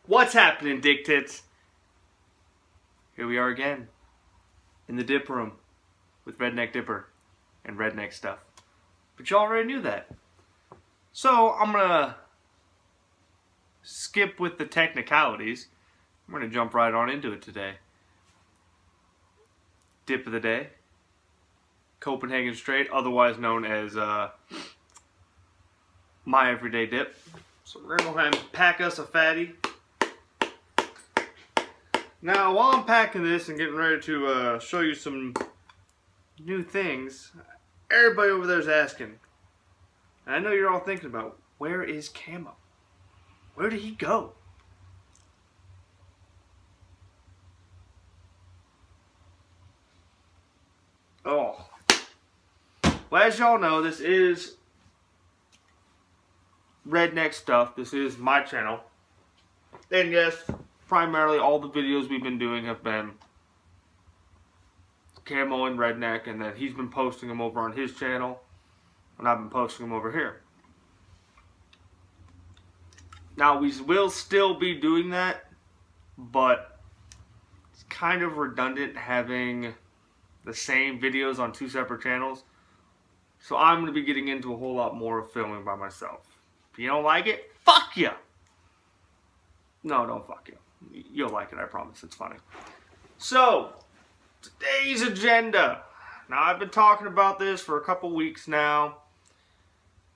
What's happening, dick tits? Here we are again in the dip room with Redneck Dipper and Redneck stuff. But you already knew that. So I'm gonna skip with the technicalities. I'm gonna jump right on into it today. Dip of the day. Copenhagen Straight, otherwise known as my everyday dip. So we're gonna go ahead and pack us a fatty. Now, while I'm packing this and getting ready to show you some new things, everybody over there is asking, and I know you're all thinking about, where is Camo? Where did he go? Oh. Well, as y'all know, this is Redneck stuff. This is my channel. And yes, primarily all the videos we've been doing have been Camo and Redneck, and then he's been posting them over on his channel, and I've been posting them over here. Now, we will still be doing that, but it's kind of redundant having the same videos on two separate channels. So I'm going to be getting into a whole lot more of filming by myself. If you don't like it, fuck you! No, don't fuck you. You'll like it, I promise. It's funny. So, today's agenda. Now, I've been talking about this for a couple weeks now.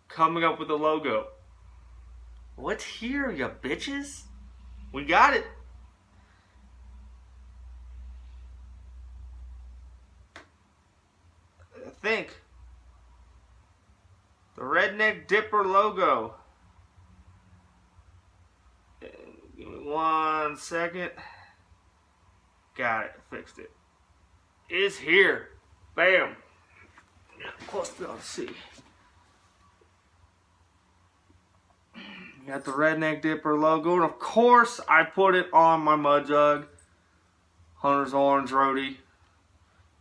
Coming up with a logo. What's here, you bitches? We got it. I think the Redneck Dipper logo. Give me 1 second. Got it. Fixed it. It's here. Bam. Close to be able to see. Got the Redneck Dipper logo. And of course, I put it on my mudjug. Hunter's Orange Roadie.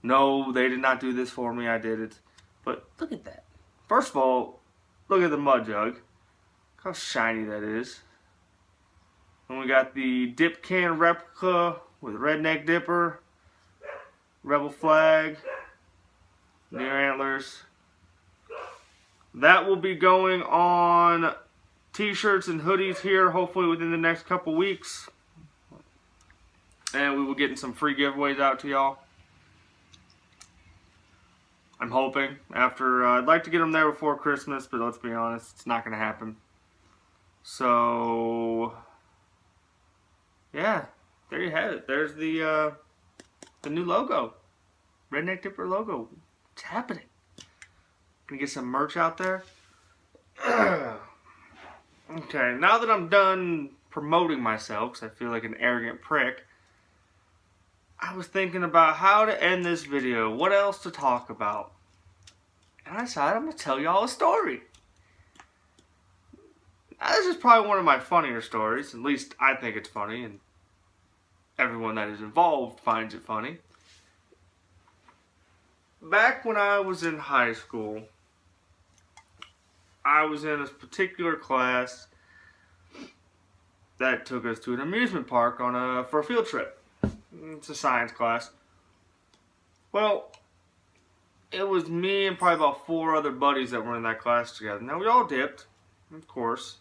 No, they did not do this for me. I did it. But look at that. First of all, look at the mudjug. Look how shiny that is. And we got the dip can replica with Redneck Dipper, Rebel flag, deer antlers. That will be going on t-shirts and hoodies here, hopefully within the next couple weeks. And we will get some free giveaways out to y'all. I'm hoping. I'd like to get them there before Christmas, but let's be honest, it's not going to happen. So, yeah, there you have it. There's the new logo. Redneck Dipper logo. It's happening. Gonna get some merch out there. Okay, now that I'm done promoting myself, because I feel like an arrogant prick, I was thinking about how to end this video. What else to talk about? And I decided I'm going to tell y'all a story. Now, this is probably one of my funnier stories. At least I think it's funny, and everyone that is involved finds it funny. Back when I was in high school, I was in a particular class that took us to an amusement park for a field trip. It's a science class. Well, it was me and probably about 4 other buddies that were in that class together. Now, we all dipped, of course.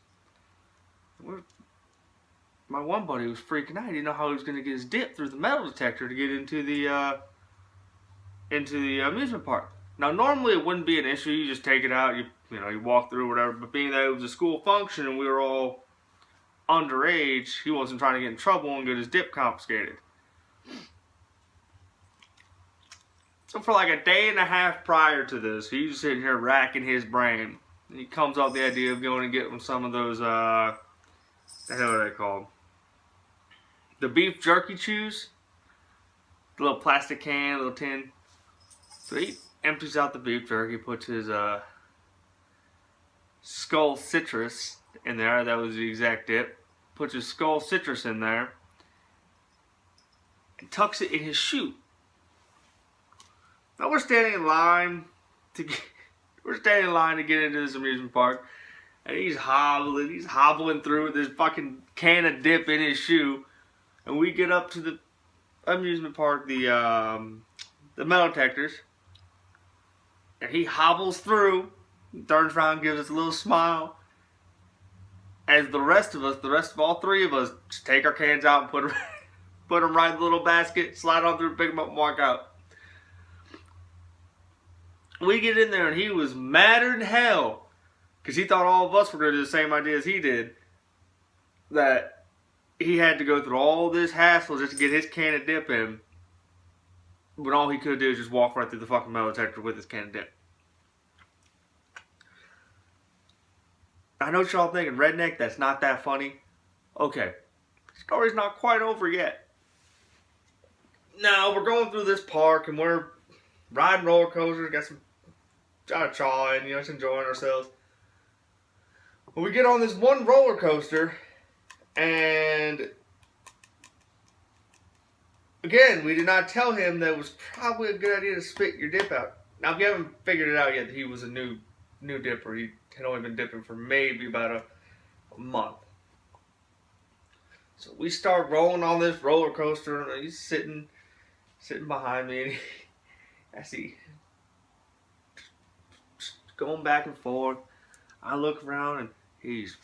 My one buddy was freaking out. He didn't know how he was going to get his dip through the metal detector to get into the amusement park. Now, normally it wouldn't be an issue. You just take it out, you walk through whatever. But being that it was a school function and we were all underage, he wasn't trying to get in trouble and get his dip confiscated. So for like a day and a half prior to this, he's sitting here racking his brain. And he comes up with the idea of going and getting some of those, the hell are they called? The beef jerky chews. The little plastic can, little tin. So he empties out the beef jerky, puts his skull citrus in there. That was the exact dip. Puts his skull citrus in there. And tucks it in his shoe. Now we're standing in line to get, into this amusement park, and he's hobbling through with this fucking can of dip in his shoe, and we get up to the amusement park, the metal detectors, and he hobbles through, turns around, gives us a little smile, as the rest of all three of us, just take our cans out and put them right in the little basket, slide on through, pick them up, and walk out. We get in there, and he was madder than hell, because he thought all of us were going to do the same idea as he did, that he had to go through all this hassle just to get his can of dip in, when all he could do is just walk right through the fucking metal detector with his can of dip. I know what y'all thinking, Redneck, that's not that funny. Okay, the story's not quite over yet. Now, we're going through this park, and we're riding roller coasters, got some cha-cha, and just enjoying ourselves. Well, we get on this one roller coaster, and again, we did not tell him that it was probably a good idea to spit your dip out. Now, if you haven't figured it out yet, that he was a new dipper. He had only been dipping for maybe about a month. So we start rolling on this roller coaster, and he's sitting behind me, and I see going back and forth. I look around, and he's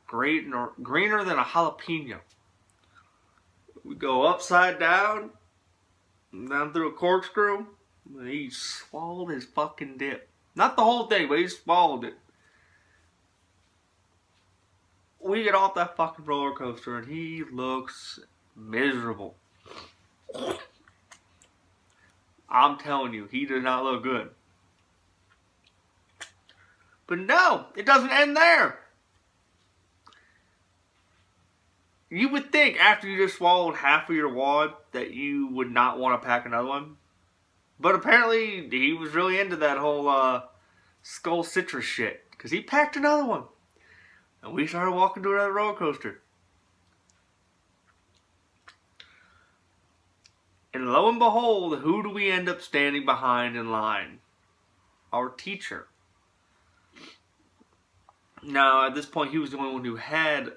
greener than a jalapeno. We go upside down through a corkscrew, and he swallowed his fucking dip. Not the whole thing, but he swallowed it. We get off that fucking roller coaster, and he looks miserable. I'm telling you, he does not look good. But no, it doesn't end there. You would think after you just swallowed half of your wad that you would not want to pack another one. But apparently he was really into that whole skull citrus shit. Because he packed another one. And we started walking to another roller coaster. And lo and behold, who do we end up standing behind in line? Our teacher. Now, at this point, he was the only one who had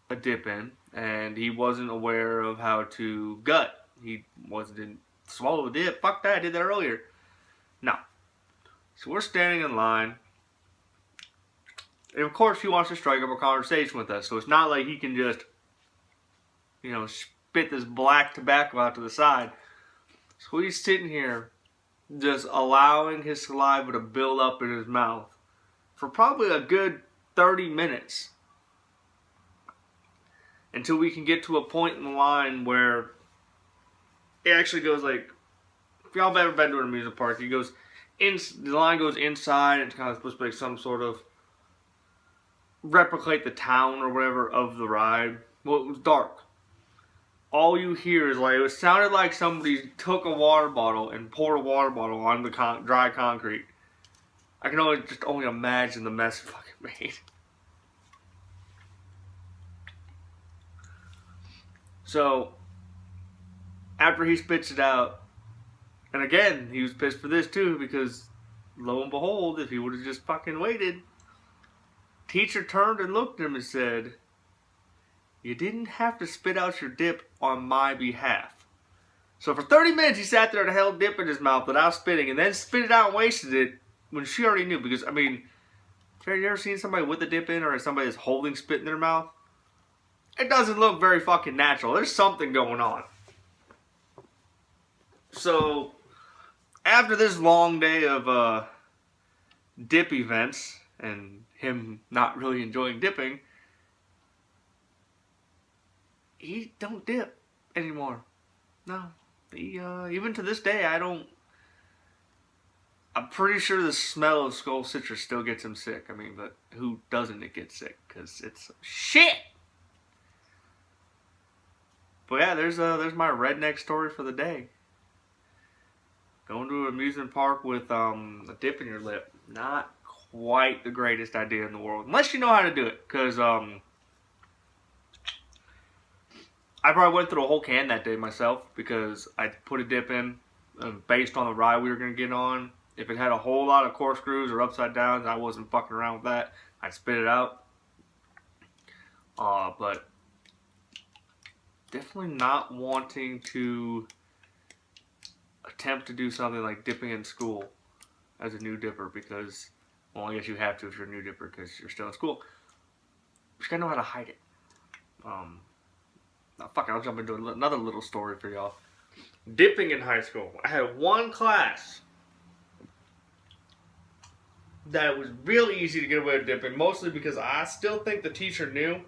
a dip in, and he wasn't aware of how to gut. He didn't swallow the dip. Fuck that, I did that earlier. No. So we're standing in line, and of course he wants to strike up a conversation with us, so it's not like he can just, spit this black tobacco out to the side. So he's sitting here, just allowing his saliva to build up in his mouth for probably a good 30 minutes. Until we can get to a point in the line where it actually goes like, if y'all have ever been to an amusement park, the line goes inside, and it's kind of supposed to be some sort of replicate the town or whatever of the ride. Well, it was dark. All you hear is it sounded like somebody took a water bottle and poured a water bottle on the dry concrete. I can only imagine the mess it fucking made. So, after he spits it out, and again, he was pissed for this too, because lo and behold, if he would have just fucking waited, teacher turned and looked at him and said, "You didn't have to spit out your dip on my behalf." So for 30 minutes, he sat there and held dip in his mouth without spitting, and then spit it out and wasted it when she already knew. Because, have you ever seen somebody with a dip in, or somebody that's holding spit in their mouth? It doesn't look very fucking natural. There's something going on. So, after this long day of dip events, and him not really enjoying dipping, he don't dip anymore. No. He, even to this day, I'm pretty sure the smell of skull citrus still gets him sick. But who doesn't it get sick? Because it's shit! But yeah, there's my redneck story for the day. Going to an amusement park with a dip in your lip. Not quite the greatest idea in the world. Unless you know how to do it. Because I probably went through a whole can that day myself. Because I put a dip in. based on the ride we were going to get on. If it had a whole lot of corkscrews or upside downs, I wasn't fucking around with that. I'd spit it out. But definitely not wanting to attempt to do something like dipping in school as a new dipper, because, well, I guess you have to if you're a new dipper because you're still in school. You just gotta know how to hide it. Now, fuck it, I'll jump into another little story for y'all. Dipping in high school. I had one class that was really easy to get away with dipping, mostly because I still think the teacher knew.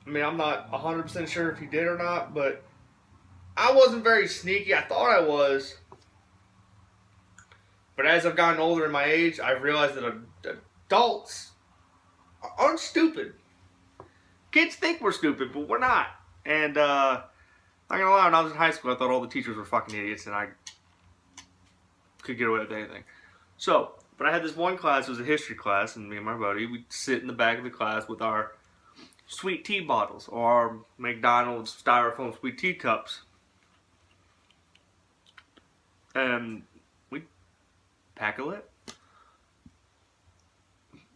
I mean, I'm not 100% sure if he did or not, but I wasn't very sneaky. I thought I was. But as I've gotten older in my age, I've realized that adults aren't stupid. Kids think we're stupid, but we're not. And, not gonna lie, when I was in high school, I thought all the teachers were fucking idiots and I could get away with anything. So, but I had this one class, it was a history class, and me and my buddy, we'd sit in the back of the class with our sweet tea bottles or our McDonald's styrofoam sweet tea cups. And we'd pack a lip.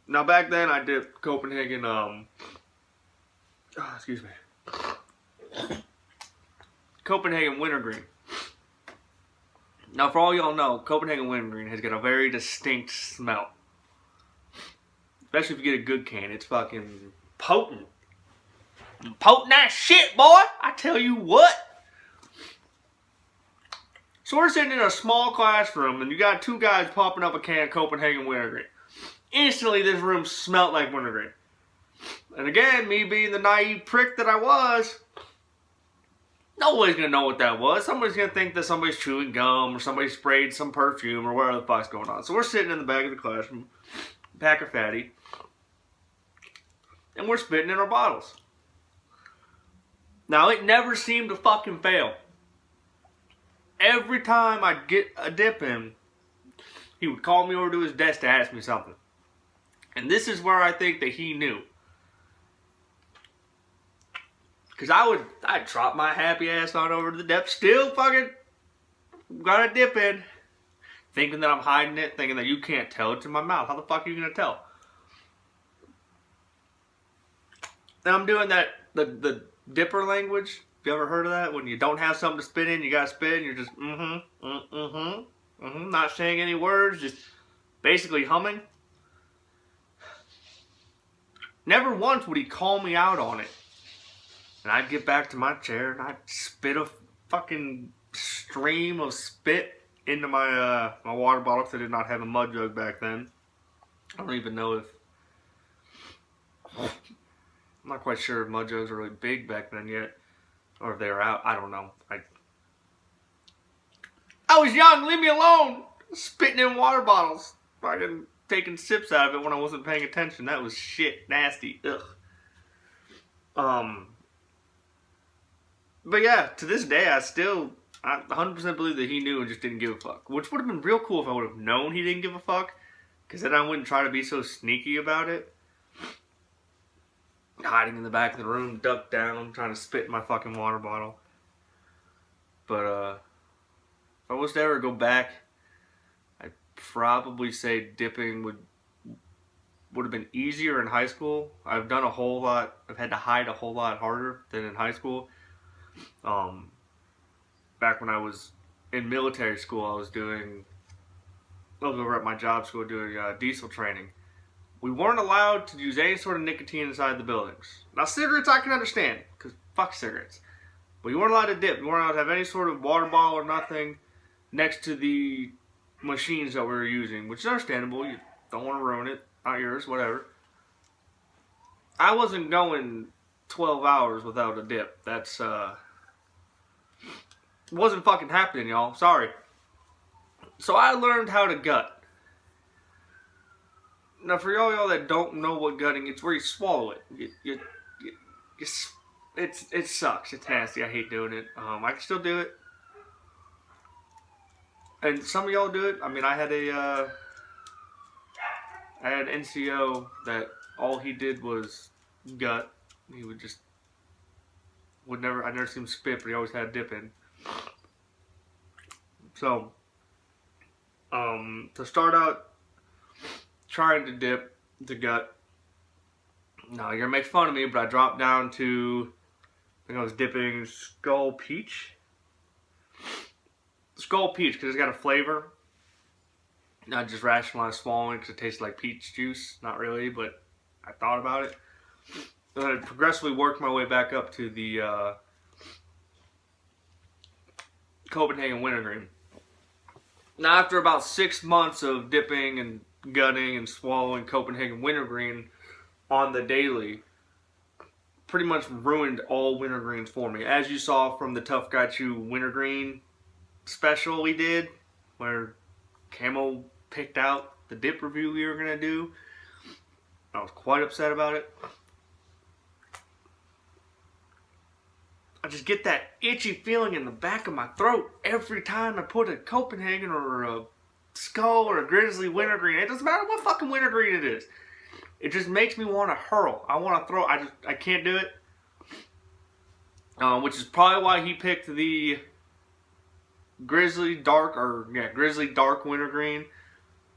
Now back then I did Copenhagen, excuse me. Copenhagen wintergreen. Now for all y'all know, Copenhagen wintergreen has got a very distinct smell. Especially if you get a good can, it's fucking potent. Potent ass shit, boy! I tell you what. So we're sitting in a small classroom and you got two guys popping up a can of Copenhagen wintergreen. Instantly this room smelled like wintergreen. And again, me being the naive prick that I was, nobody's gonna know what that was. Somebody's gonna think that somebody's chewing gum or somebody sprayed some perfume or whatever the fuck's going on. So we're sitting in the back of the classroom, pack of fatty, and we're spitting in our bottles. Now it never seemed to fucking fail. Every time I'd get a dip in, he would call me over to his desk to ask me something. And this is where I think that he knew. Because I'd drop my happy ass on over to the depth, still fucking got a dip in, thinking that I'm hiding it, thinking that you can't tell it's in my mouth. How the fuck are you going to tell? And I'm doing that, the dipper language. Have you ever heard of that? When you don't have something to spit in, you got to spit and you're just not saying any words, just basically humming. Never once would he call me out on it. And I'd get back to my chair and I'd spit a fucking stream of spit into my my water bottle because I did not have a mud jug back then. I don't even know if... I'm not quite sure if mud jugs were really big back then yet. Or if they were out. I don't know. I was young. Leave me alone. Spitting in water bottles. Fucking taking sips out of it when I wasn't paying attention. That was shit. Nasty. Ugh. But yeah, to this day, I 100% believe that he knew and just didn't give a fuck. Which would have been real cool if I would have known he didn't give a fuck. Because then I wouldn't try to be so sneaky about it. Hiding in the back of the room, ducked down, trying to spit in my fucking water bottle. But, if I was to ever go back, I'd probably say dipping would have been easier in high school. I've done a whole lot, I've had to hide a whole lot harder than in high school. Back when I was in military school, I was over at my job school doing diesel training. We weren't allowed to use any sort of nicotine inside the buildings. Now cigarettes I can understand, because fuck cigarettes. But you weren't allowed to dip. You weren't allowed to have any sort of water bottle or nothing next to the machines that we were using, which is understandable. You don't want to ruin it. Not yours, whatever. I wasn't going 12 hours without a dip. That's, wasn't fucking happening, y'all. Sorry. So I learned how to gut. Now, for y'all that don't know what gutting, it's where you swallow it. It sucks. It's nasty. I hate doing it. I can still do it. And some of y'all do it. I mean, I had an NCO that all he did was gut. He would just, I never seen him spit, but he always had a dip in. So, to start out trying to dip the gut, now you're gonna make fun of me, but I dropped down to, I think I was dipping Skull Peach. Skull Peach, because it's got a flavor. Not just rationalized swallowing because it tastes like peach juice. Not really, but I thought about it. And I progressively worked my way back up to the Copenhagen Wintergreen. Now, after about 6 months of dipping and gutting and swallowing Copenhagen Wintergreen on the daily, pretty much ruined all wintergreens for me. As you saw from the Tough Guy Chew Wintergreen special we did, where Camo picked out the dip review we were going to do, I was quite upset about it. I just get that itchy feeling in the back of my throat every time I put a Copenhagen or a Skull or a Grizzly Wintergreen. It doesn't matter what fucking wintergreen it is. It just makes me want to hurl. I want to throw. I can't do it. Which is probably why he picked the Grizzly Dark Wintergreen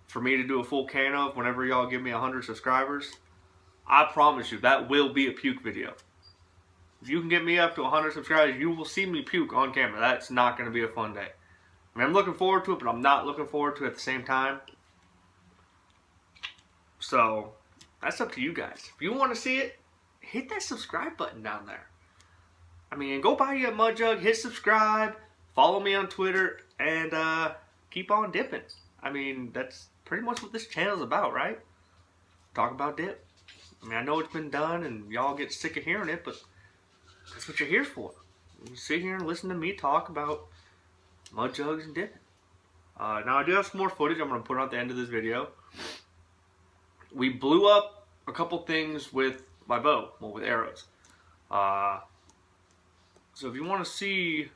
for me to do a full can of whenever y'all give me 100 subscribers. I promise you, that will be a puke video. If you can get me up to 100 subscribers, you will see me puke on camera. That's not going to be a fun day. I mean, I'm looking forward to it, but I'm not looking forward to it at the same time. So, that's up to you guys. If you want to see it, hit that subscribe button down there. I mean, go buy you a mudjug, hit subscribe, follow me on Twitter, and keep on dipping. I mean, that's pretty much what this channel is about, right? Talk about dip. I mean, I know it's been done and y'all get sick of hearing it, but that's what you're here for. You sit here and listen to me talk about mudjugs and dipping. Now, I do have some more footage I'm going to put on at the end of this video. We blew up a couple things with my bow, well, with arrows. So if you want to see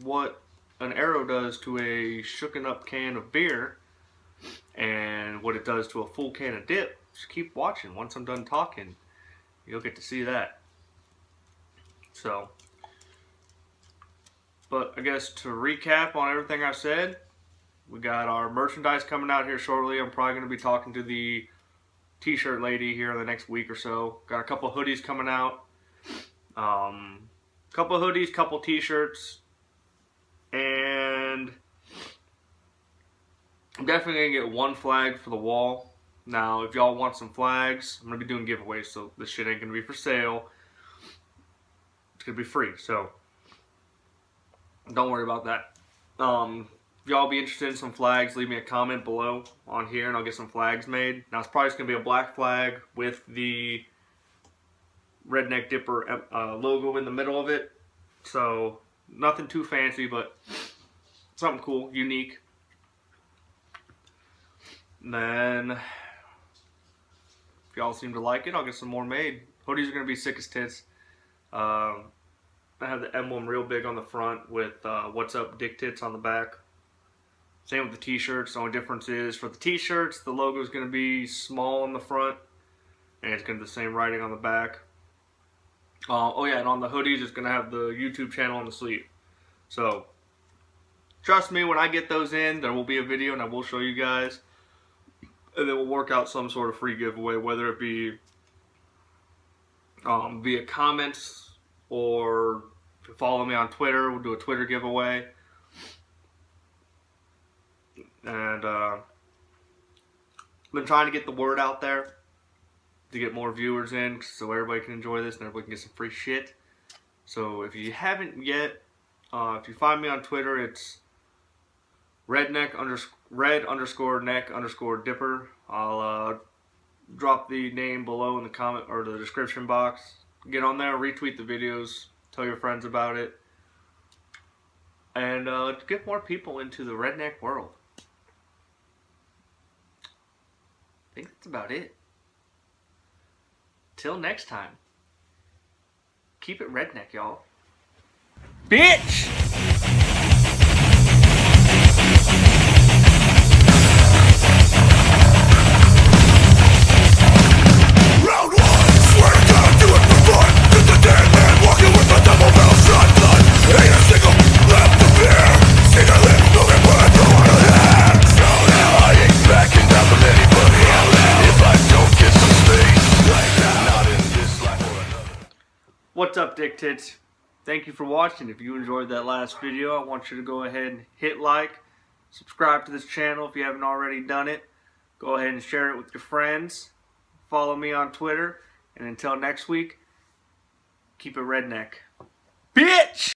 what an arrow does to a shooken up can of beer and what it does to a full can of dip, just keep watching. Once I'm done talking, you'll get to see that. So, but I guess to recap on everything I said, we got our merchandise coming out here shortly. I'm probably going to be talking to the t-shirt lady here in the next week or so. Got a couple hoodies coming out. Couple hoodies, couple t-shirts. And I'm definitely going to get one flag for the wall. Now, if y'all want some flags, I'm going to be doing giveaways, so this shit ain't going to be for sale. It's going to be free, so don't worry about that. If y'all be interested in some flags, leave me a comment below on here and I'll get some flags made. Now, it's probably just going to be a black flag with the Redneck Dipper logo in the middle of it. So, nothing too fancy, but something cool, unique. And then, if y'all seem to like it, I'll get some more made. Hoodies are going to be sick as tits. I have the emblem real big on the front with What's Up Dick Tits on the back. Same with the t-shirts. The only difference is for the t-shirts, the logo is going to be small on the front. And it's going to be the same writing on the back. Oh yeah, and on the hoodies, it's going to have the YouTube channel on the sleeve. So, trust me, when I get those in, there will be a video and I will show you guys. And then we'll work out some sort of free giveaway, whether it be via comments or if you follow me on Twitter, we'll do a Twitter giveaway. And I've been trying to get the word out there to get more viewers in so everybody can enjoy this and everybody can get some free shit. So if you haven't yet, if you find me on Twitter, it's red_neck_dipper. I'll drop the name below in the comment or the description box. Get on there, retweet the videos, tell your friends about it, and get more people into the redneck world. I think that's about it. Till next time, keep it redneck, y'all. Bitch! Walking with the double barrel shotgun, ain't a single left to fear. See their lips moving. what's up, Dick Tits? Thank you for watching. If you enjoyed that last video, I want you to go ahead and hit like, subscribe to this channel if you haven't already done it. Go ahead and share it with your friends. Follow me on Twitter. And until next week, keep it redneck. Bitch!